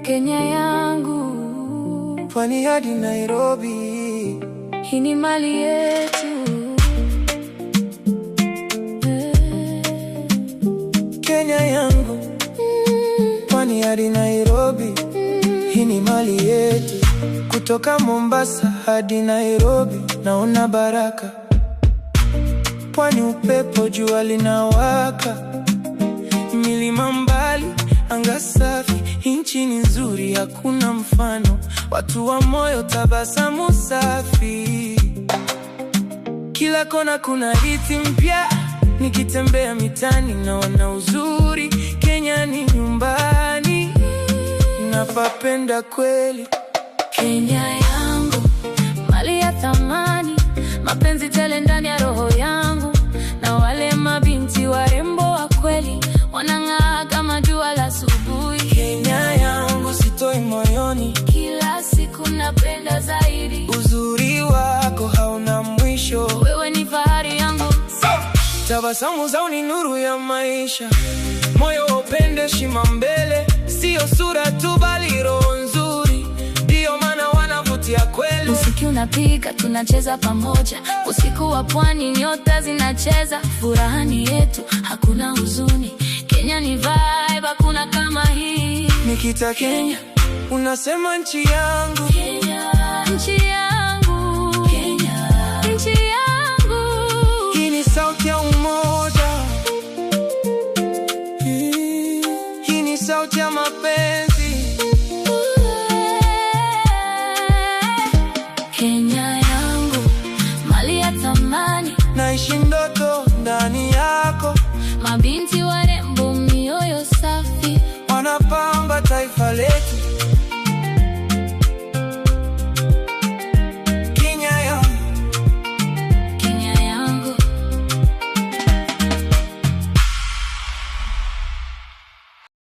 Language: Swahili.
Kenya yangu, pwani hadi Nairobi, hii ni mali yetu. Kenya yangu, pwani hadi Nairobi, hii ni mali yetu. Kutoka Mombasa hadi Nairobi naona baraka. Pwani upepo, jua linawaka, milima mbali, anga safi. Nchi ni nzuri, hakuna mfano, watu wa moyo, tabasamu safi. Kila kona kuna hadithi mpya, nikitembea mitani naona uzuri. Kenya ni nyumbani, napapenda kweli. Kenya yangu, mali ya thamani, mapenzi tele ndani ya roho yangu. Na wale mabinti warembo wa kweli, wanang'aa kama jua la asubuhi. Kenya yangu, sitoi moyoni, kila siku napenda zaidi. Uzuri wako hauna mwisho, wewe ni fahari yangu. Tabasamu zao ni nuru ya maisha, moyo upende, heshima mbele. Sio sura tu bali roho nzuri, ndio maana wanavutia kweli. Muziki unapiga, tunacheza pamoja. Usiku wa pwani, nyota zinacheza. Furaha ni yetu, hakuna huzuni. Kenya ni vibe, hakuna kama hii. Nikita Kenya, unasema nchi yangu. Kenya, nchi yangu.